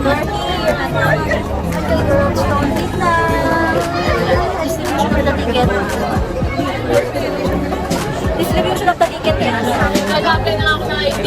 we're here at Stone Villa. Distribution for the ticket. Distribution of the ticket, yes. Nag-apply na ako ng ID.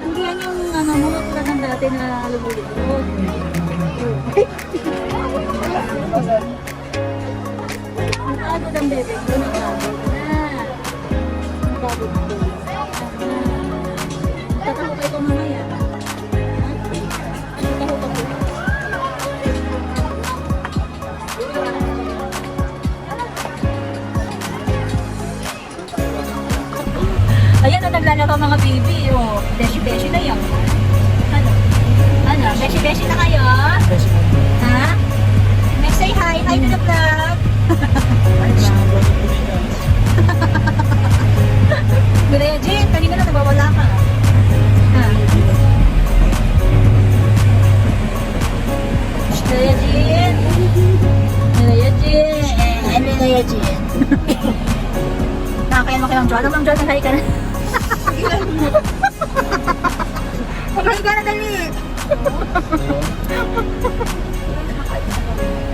Hindi yan yung mga tulad ng dati na lumulipod. Ang agad ang bebe ko, nagagod na. Nagagod ko. Tatahukay ko mamaya. Tatahukay ko. Ayan na naglalaro mga baby. Oh, beshi-beshi na yan. Ano? Ano? Beshi-beshi na kayo? Ha? May say hi. Hi to the vlog. Gulaya Jin, kanina na nagwawala ka. Ha? Gulaya Jin. Gulaya Jin. Gulaya Jin. Nakakaya mo kayong John. Ang John, hi ka na. Mag-hi ka na dali.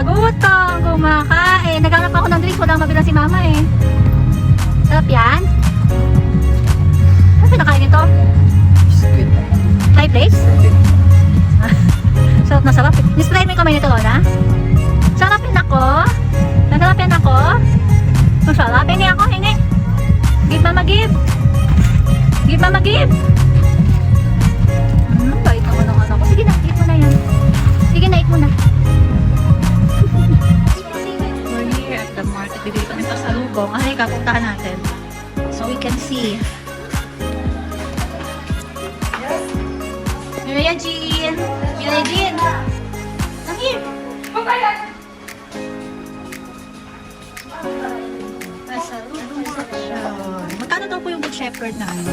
Gutom, kumakain. Naghanap ako ng drinks. Walang mabilang si mama eh. Sarap yan. Ano pinakain nito? Thai place? Sarap na sarap. Nispray mo yung kamay nito, Lona? Sarapin ako. Nasarapin ako. Masarap. Hingi ako, hingi. Give mama, give. Give mama, give. Bait naman ang anak ko. Sige na, eat mo na yan. Sige na, eat mo na. We're here at the market. Bibili kami pa sa lubong. Ay, kapuntahan natin. So we can see. Mireya Jean. Mireya Jean. Come here. Pasalubong section. Magkano daw po yung Good Shepherd na ano?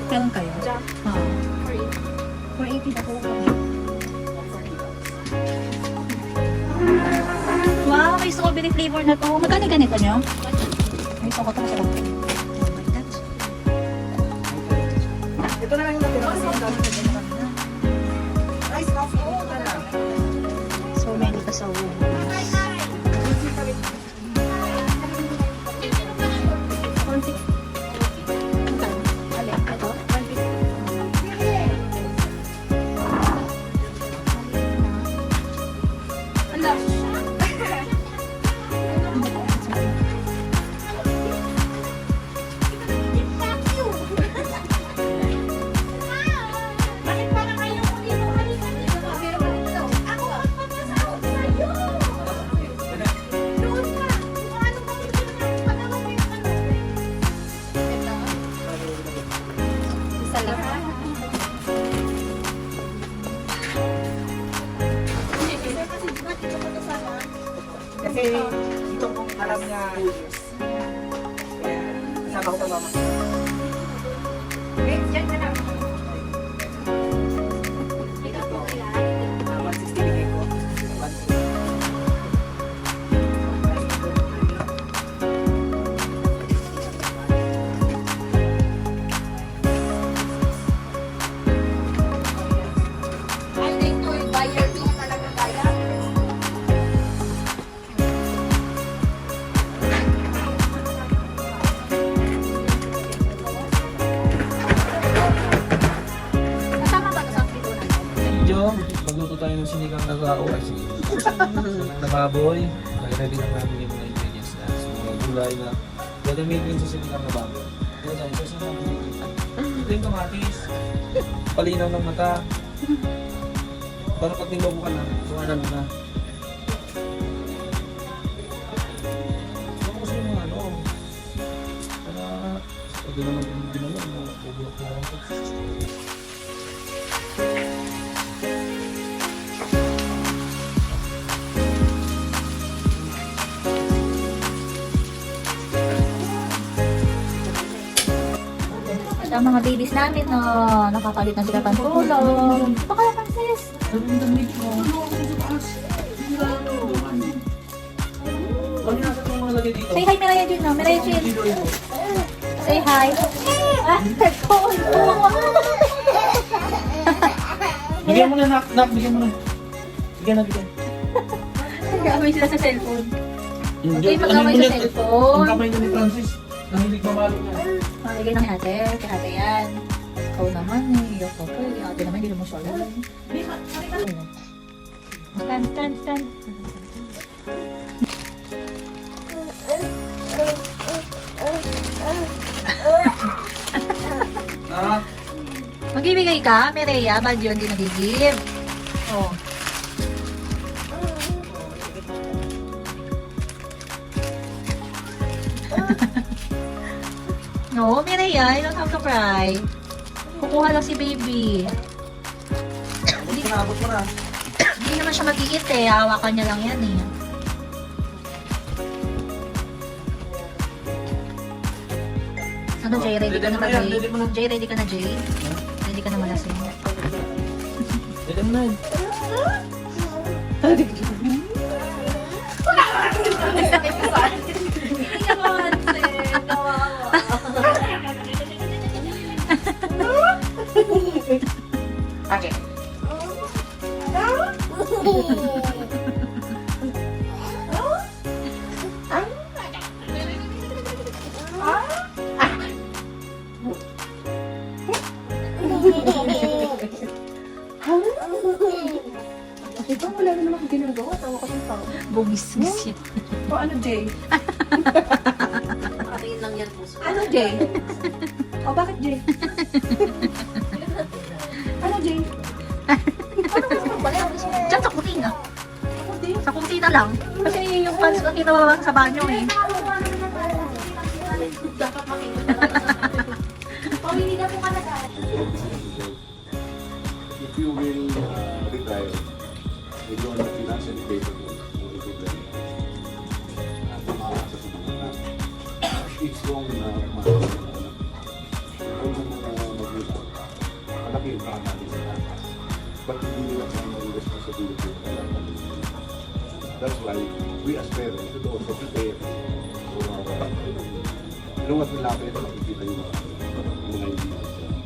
Meron kayo? Oo. 480 na po. Wow, may strawberry flavor na to. Magkano yung ganito nyo? Ay, gusto ko ito. Gusto ko. Ito na lang yung natira. Rice coffee. Ito na lang. So many kasawin. Kasi ito kung alam niya 2 years. Kaya kasama ko pa mama. Okay, dyan na lang. 160 bigay ko. 160. Kasama ba ito sa pitunan? Medyo, magluto tayo ng sinigang na bao ay sige. Na baboy, ready na namin yung mga ingredients na. So, mga gulay na gagamitin sa sinigang na baboy. Kaya dahil kasi namin ito yung kamatis, palinaw ng mata. Para pag niloko ka na, suwanan mo na. Gusto yung mga ano, para pag di naman yung ginawa, bubulok na lang ito. Ang mga babies namin, no, nakakalit na sila pantulong. Ito kaya pang sis. Say hi, Miraya Jun, no? Miraya Jun. Say hi. Ah, call. Bigyan mo na, nak, bigyan mo na. Bigyan na, bigyan. Nag-aaway sila sa cellphone. Okay, mag-away sa cellphone. Ang kamay niya ni Francis, nahilig mamalo niya. Maligay ng ate, kay ate yan. Ikaw naman eh, yok ako eh. Ate naman, hindi mo siya alam. Stand. Ah, Magbibigay ka, Mireya, bad yun, di nag-give. Oh. No, Mireya, you don't have to cry. Kukuha lang si baby. hindi ka naabot mo na. Hindi naman siya mag-iit eh. Hawakan niya lang yan eh. Ano, Jay? Ready ka na ba, Jay? Ready mo na. Jay, ready ka na, Jay? Ready ka na malasing. Bigyan mo na yun. Okay. Ito, wala na naman akong ginagawa. Tawa ko ng tao. Bumismis yan. O ano, Jay? Akin lang yan po. Ano, Jay? O bakit, Jay? Ano, Jay? Diyan sa kutina. Sa kutina lang. Kasi yung pants na ginawa sa banyo eh. Dapat makikita talaga sa O, hindi na po ka nag If you will retire, you don't have financially capable of retire. Tumawag sa mga each kong malaki yung parang natin sa taas. But hindi nila yung responsibility ng kailangan. That's why we as parents should also prepare for our inuwas nila ako ito, nakikita yung mga hindi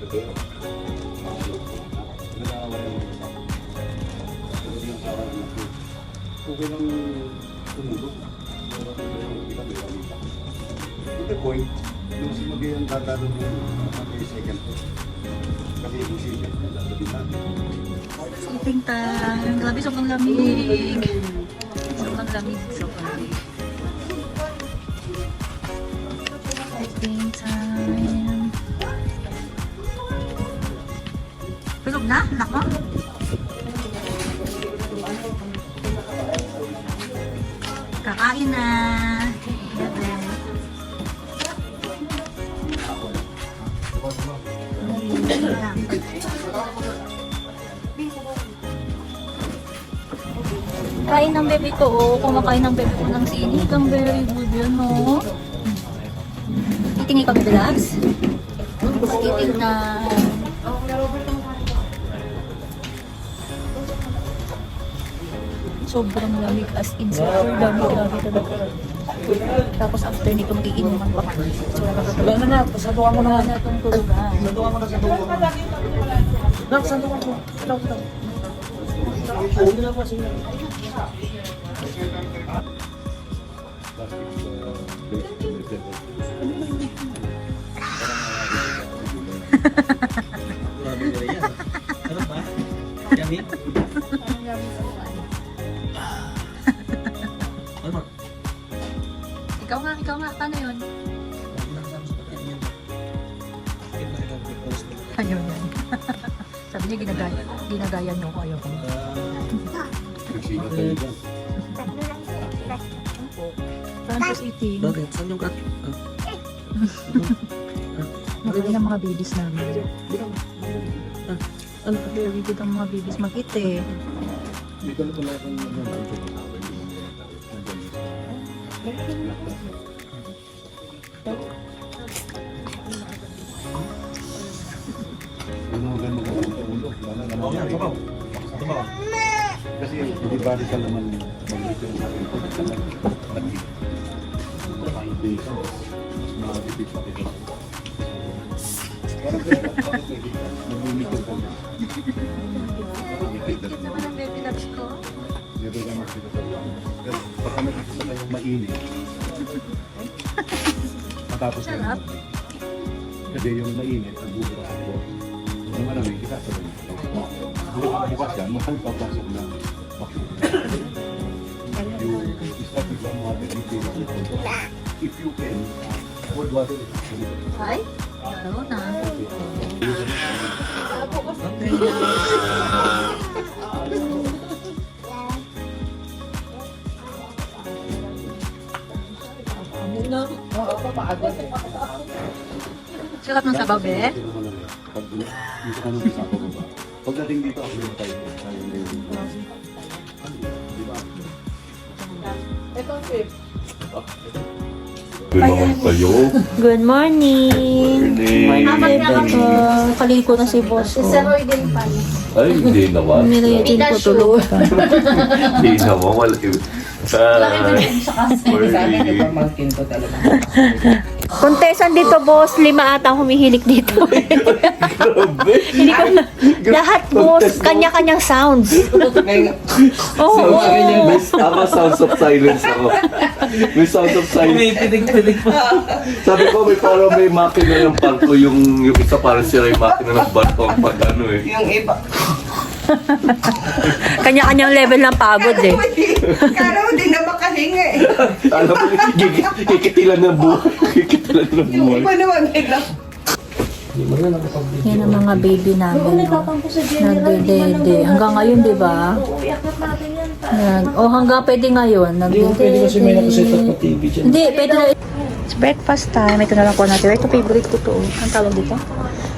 prepare. Nag-aawa yung mga sa akin. Pero yung sa akin na okay lang tumulog. Pero kita may kami. To the point, yung simagay ang tatanong yung mga second floor. Kasi yung second floor, sabi natin. Sleeping time. Grabe, sobrang lamig. Sobrang lamig. Sleeping time. Tulog na? Nako. Kakain na. Kain ng bebe ko, oh. Kumakain ng bebe ko ng sinig. Ang very good yun, no? Eating ikaw, bebe Labs? Eating na... Sobrang lamig as in. Sobrang lamig. Grabe talaga. Tapos after nito, mag-iinuman pa. Wala na na, pasandukan mo na. Wala na itong tulugan. Sandukan mo na, sandukan mo. Nak, sandukan mo. Ito. Hindi na po, sige. Grabe nila yan. Ano ba? Yummy? Ano ba? Ikaw nga. Paano yun? Ayaw yan. Sabi niya, ginagaya niyo ko. Ayaw ko. Nagsigat tayo dyan. Francis eating. Bakit? Saan yung kat? Marami ng mga babies namin. Ano? Very good ang mga babies mag-eat eh. Dito na pala kung naman ito sa akin yung kasi hindi ba rin ka naman mag-ito yung akin ko sa nag-ito. Hindi ka. Mas makakipit pa ito. Parang nag-umito ko. Cute naman ang baby loves ko. Dito ka makikita sa lang. Pero baka nakikita na yung mainit. Matapos ka Sarap. kasi yung mainit, nagbubukas ako. Yung malamig, kita sa rin. Bukas yan, mahal papasok na bakit. You start with some water and if you can, cold water is Ay? Oo na. Sarap ng sabaw, be? Pag dito ka nung isa ko ba? Pagdating dito ako yung tayo. Di ba? Good morning! Kaliko na si boss ko. Ay, hindi naman. Nilagyan ko tuloy. Hindi naman. Wala. Pamangkin ko talaga. Kontesan dito, boss. 5 ata ang humihilik dito. Hindi ko na. Lahat, boss. Kanya-kanyang sounds. Oo. May sounds of silence ako. May sounds of silence. May pinig-pinig pa. Sabi ko, may makina ng barko. Yung isa parang sila yung makina ng barko. Ang pag ano eh. Yung iba. Kanya-kanyang level ng pagod eh. Karaw din na makahinga eh. Alam mo, kikitilan ng buhay. Kikitilan ng Yung buhay. iba naman nila. Yan ang mga baby namin. Nagdedede. Hanggang ngayon, di ba? Hanggang pwede ngayon. Pwede kasi may nakaset up na TV dyan. Hindi, pwede na. It's breakfast time. Ito na lang po natin. Ito favorite ko to. Ang tawag dito?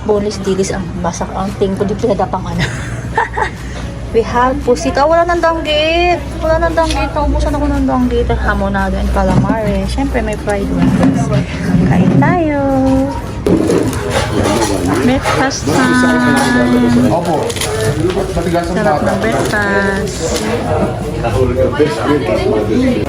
Boneless dilis. Ang basak ang ting ko. Di pinadapang ano. We have pusit. Wala nang danggit. Wala nang danggit. Naubusan ako ng danggit. Hamonado and calamari. Siyempre may fried ones. Kain tayo. Breakfast time. Opo. Matigas ang Sarap bata. ng breakfast. Nahulog ang best friend.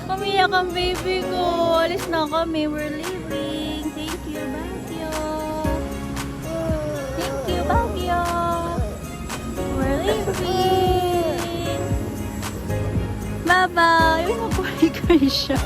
Umiyak ang baby ko. Alis na kami. We're leaving. Thank you, Baguio. Thank you, Baguio. We're leaving. Bye-bye. Uy, nakuhay ko siya.